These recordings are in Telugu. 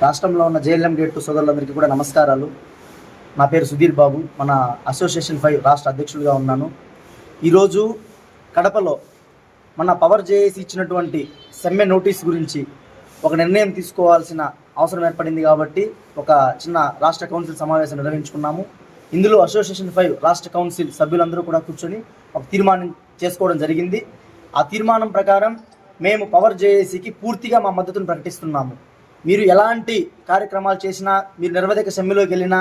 రాష్ట్రంలో ఉన్న జేఎల్ఎం గేట్ 2 సోదరులందరికీ కూడా నమస్కారాలు. నా పేరు సుధీర్ బాబు, మన అసోసియేషన్ 5 రాష్ట్ర అధ్యక్షులుగా ఉన్నాను. ఈరోజు కడపలో మన పవర్ జేఏసీ ఇచ్చినటువంటి సమ్మె నోటీస్ గురించి ఒక నిర్ణయం తీసుకోవాల్సిన అవసరం ఏర్పడింది కాబట్టి ఒక చిన్న రాష్ట్ర కౌన్సిల్ సమావేశం నిర్వహించుకున్నాము. ఇందులో అసోసియేషన్ 5 రాష్ట్ర కౌన్సిల్ సభ్యులందరూ కూడా కూర్చొని ఒక తీర్మానం చేసుకోవడం జరిగింది. ఆ తీర్మానం ప్రకారం మేము పవర్ జేఏసీకి పూర్తిగా మా మద్దతును ప్రకటిస్తున్నాము. మీరు ఎలాంటి కార్యక్రమాలు చేసినా, మీరు నిరవధిక సమ్మెలోకి వెళ్ళినా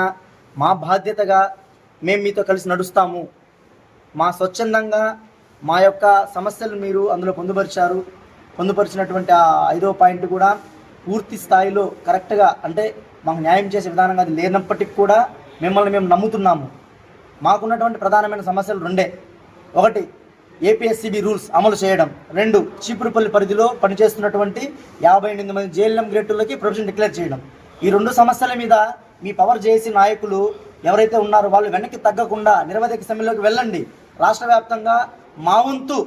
మా బాధ్యతగా మేము మీతో కలిసి నడుస్తాము. మా స్వచ్ఛందంగా మా యొక్క సమస్యలు మీరు అందులో పొందుపరిచినటువంటి ఆ 5వ పాయింట్ కూడా పూర్తి స్థాయిలో కరెక్ట్గా, అంటే మాకు న్యాయం చేసే విధానంగా అది లేనప్పటికీ కూడా మిమ్మల్ని మేము నమ్ముతున్నాము. మాకున్నటువంటి ప్రధానమైన సమస్యలు 2. 1, ఏపీఎస్సీబీ రూల్స్ అమలు చేయడం. 2, చీపురుపల్లి పరిధిలో పనిచేస్తున్నటువంటి 58 మంది జేఎల్ఎం గ్రేటులకి ప్రొవిజన్ డిక్లేర్ చేయడం. ఈ 2 సమస్యల మీద మీ పవర్ జేఏసీ నాయకులు ఎవరైతే ఉన్నారో వాళ్ళు వెనక్కి తగ్గకుండా నిరవధిక సమ్మెలోకి వెళ్ళండి. రాష్ట్ర వ్యాప్తంగా మా వంతు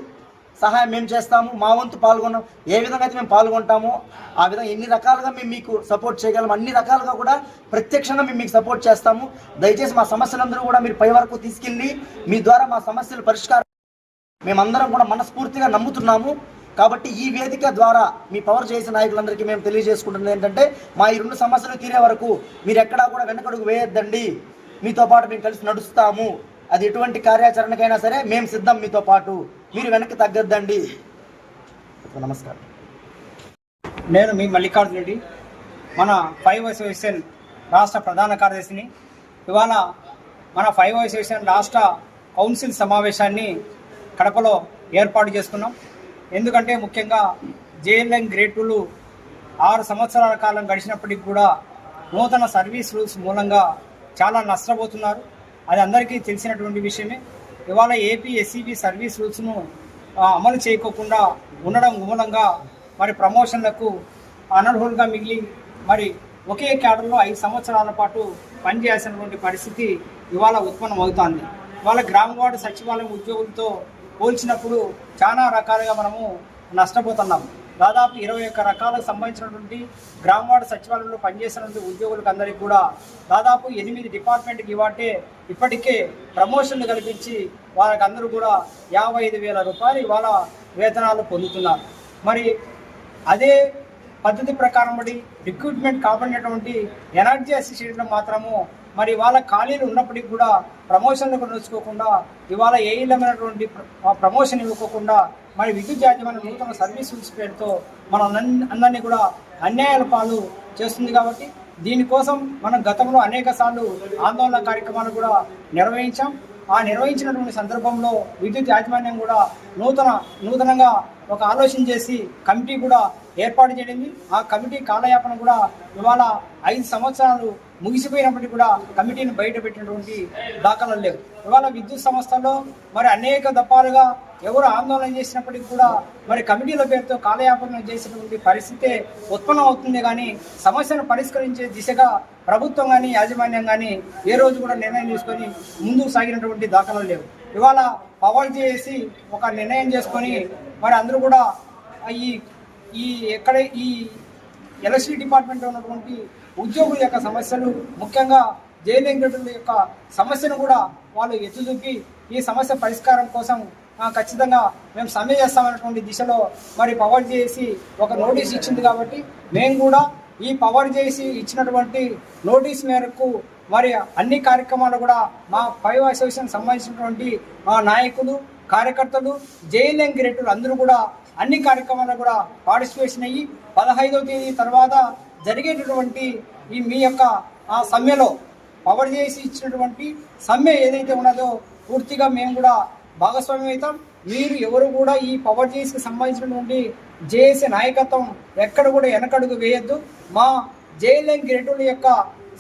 సహాయం మేము చేస్తాము, మా వంతు పాల్గొన్నాం. ఏ విధంగా అయితే మేము పాల్గొంటామో ఆ విధంగా ఎన్ని రకాలుగా మేము మీకు సపోర్ట్ చేయగలం, అన్ని రకాలుగా కూడా ప్రత్యక్షంగా మేము మీకు సపోర్ట్ చేస్తాము. దయచేసి మా సమస్యలందరూ కూడా మీరు పై వరకు తీసుకెళ్ళి మీ ద్వారా మా సమస్యలు పరిష్కారం మేమందరం కూడా మనస్ఫూర్తిగా నమ్ముతున్నాము. కాబట్టి ఈ వేదిక ద్వారా మీ పవర్ జేఏసీ నాయకులందరికీ మేము తెలియజేసుకుంటున్నది ఏంటంటే, మా ఈ 2 సమస్యలు తీరే వరకు మీరు ఎక్కడా కూడా వెనకడుగు వేయొద్దండి. మీతో పాటు మేము కలిసి నడుస్తాము. అది ఎటువంటి కార్యాచరణకైనా సరే మేము సిద్ధం, మీతో పాటు మీరు వెనక్కి తగ్గొద్దండి. నమస్కారం. నేను మీ మల్లికార్జున రెడ్డి, మన 5 అసోసియేషన్ రాష్ట్ర ప్రధాన కార్యదర్శిని. ఇవాళ మన 5 అసోసియేషన్ రాష్ట్ర కౌన్సిల్ సమావేశాన్ని కడపలో ఏర్పాటు చేసుకున్నాం. ఎందుకంటే ముఖ్యంగా జేఎల్ఎం గ్రేడ్ 2లు 6 సంవత్సరాల కాలం గడిచినప్పటికి కూడా నూతన సర్వీస్ రూల్స్ మూలంగా చాలా నష్టపోతున్నారు. అది అందరికీ తెలిసినటువంటి విషయమే. ఇవాళ ఏపీ ఎస్సీబీ సర్వీస్ రూల్స్ను అమలు చేయకోకుండా ఉండడం మూలంగా మరి ప్రమోషన్లకు అనర్హులుగా మిగిలి మరి ఒకే క్యాడర్లో 5 సంవత్సరాల పాటు పనిచేయాల్సినటువంటి పరిస్థితి ఇవాళ ఉత్పన్నమవుతోంది. ఇవాళ గ్రామ వార్డు సచివాలయం ఉద్యోగులతో పోల్చినప్పుడు చాలా రకాలుగా మనము నష్టపోతున్నాం. దాదాపు 21 రకాలకు సంబంధించినటువంటి గ్రామ వార్డు సచివాలయంలో పనిచేసినటువంటి ఉద్యోగులకు అందరికీ కూడా దాదాపు 8 డిపార్ట్మెంట్కి ఇప్పటికే ప్రమోషన్లు కల్పించి వాళ్ళకందరూ కూడా 55,000 రూపాయలు ఇవాళ వేతనాలు పొందుతున్నారు. మరి అదే పద్ధతి ప్రకారం బట్టి రిక్రూట్మెంట్ కాబడినటువంటి ఎనర్జీ అసోసియేషన్ మాత్రము మరి వాళ్ళ ఖాళీలు ఉన్నప్పటికీ కూడా ప్రమోషన్లకు నోచుకోకుండా ఇవాళ ఏయిలమైనటువంటి ప్రమోషన్ ఇవ్వకోకుండా మరి విద్యుత్ యాజమాన్యం నూతన సర్వీస్ రూల్స్ పేరుతో మనం అందరినీ కూడా అన్యాయాల పాలు చేస్తుంది. కాబట్టి దీనికోసం మనం గతంలో అనేక సార్లు ఆందోళన కార్యక్రమాలు కూడా నిర్వహించాం. ఆ నిర్వహించినటువంటి సందర్భంలో విద్యుత్ యాజమాన్యం కూడా నూతనంగా ఒక ఆలోచన చేసి కమిటీ కూడా ఏర్పాటు చేయడింది. ఆ కమిటీ కాలయాపన కూడా ఇవాళ 5 సంవత్సరాలు ముగిసిపోయినప్పటికీ కూడా కమిటీని బయట పెట్టినటువంటి దాఖలాలు లేవు. ఇవాళ విద్యుత్ సంస్థల్లో మరి అనేక దఫాలుగా ఎవరు ఆందోళన చేసినప్పటికీ కూడా మరి కమిటీల పేరుతో కాలయాపన చేసినటువంటి పరిస్థితే ఉత్పన్నం అవుతుంది. కానీ సమస్యను పరిష్కరించే దిశగా ప్రభుత్వం కానీ యాజమాన్యం కానీ ఏ రోజు కూడా నిర్ణయం తీసుకొని ముందుకు సాగినటువంటి దాఖలాలు లేవు. ఇవాళ పవర్ జేఏసీ ఒక నిర్ణయం చేసుకొని మరి అందరూ కూడా ఈ ఎలక్ట్రిసిటీ డిపార్ట్మెంట్లో ఉన్నటువంటి ఉద్యోగుల యొక్క సమస్యలు, ముఖ్యంగా జేఎల్ఎం గ్రేటుల యొక్క సమస్యను కూడా వాళ్ళు ఎత్తుచూపి ఈ సమస్య పరిష్కారం కోసం ఖచ్చితంగా మేము సమ్మె చేస్తామన్నటువంటి దిశలో మరి పవర్ జేఏసీ ఒక నోటీస్ ఇచ్చింది. కాబట్టి మేము కూడా ఈ పవర్ జేఏసీ ఇచ్చినటువంటి నోటీస్ మేరకు మరి అన్ని కార్యక్రమాలు కూడా మా 5 అసోసియేషన్ సంబంధించినటువంటి మా నాయకులు, కార్యకర్తలు, జేఎల్ఎం గ్రేటులు అందరూ కూడా అన్ని కార్యక్రమాలు కూడా పార్టిసిపేషన్ అయ్యి 15వ తేదీ తర్వాత జరిగేటటువంటి ఈ మీ యొక్క ఆ సమ్మెలో పవర్ జేఏసీ ఇచ్చినటువంటి సమ్మె ఏదైతే ఉన్నదో పూర్తిగా మేము కూడా భాగస్వామ్యం అవుతాం. మీరు ఎవరు కూడా ఈ పవర్ జేఏసీకి సంబంధించినటువంటి జేఏసీ నాయకత్వం ఎక్కడ కూడా వెనకడుగు వేయొద్దు. మా జేఎల్ఎం గ్రేటుల యొక్క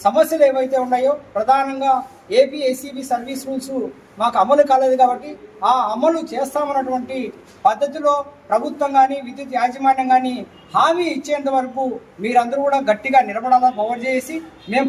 సమస్యలు ఏవైతే ఉన్నాయో ప్రధానంగా ఏపీ ఎస్సీబీ సర్వీస్ రూల్స్ మాకు అమలు కాలేదు కాబట్టి ఆ అమలు చేస్తామన్నటువంటి పద్ధతిలో ప్రభుత్వం కానీ విద్యుత్ యాజమాన్యం కానీ హామీ ఇచ్చేంత వరకు మీరందరూ కూడా గట్టిగా నిలబడాలని పవర్ చేసి మేము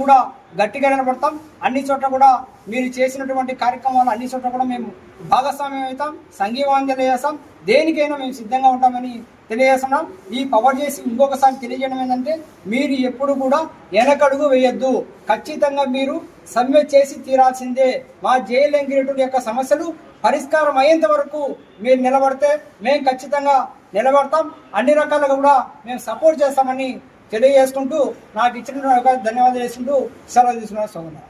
కూడా గట్టిగా నిలబడతాం. అన్ని చోట్ల కూడా మీరు చేసినటువంటి కార్యక్రమాలు అన్ని చోట్ల కూడా మేము భాగస్వామ్యం అవుతాం, సంఘీవాంజలి చేస్తాం. దేనికైనా మేము సిద్ధంగా ఉంటామని తెలియజేస్తున్నాం. ఈ పవర్ చేసి ఇంకొకసారి తెలియజేయడం ఏంటంటే మీరు ఎప్పుడు కూడా వెనకడుగు వేయొద్దు. ఖచ్చితంగా మీరు సమ్మె చేసి తీరాల్సిందే. మా జేఎల్ ఎంగిరెడ్డి యొక్క సమస్యలు పరిష్కారం అయ్యేంత వరకు మీరు నిలబడితే మేము ఖచ్చితంగా నిలబడతాం. అన్ని రకాలుగా కూడా మేము సపోర్ట్ చేస్తామని తెలియజేసుకుంటూ నాకు ఇచ్చిన ధన్యవాదాలు చేసుకుంటూ సెలవు తీసుకున్నాను.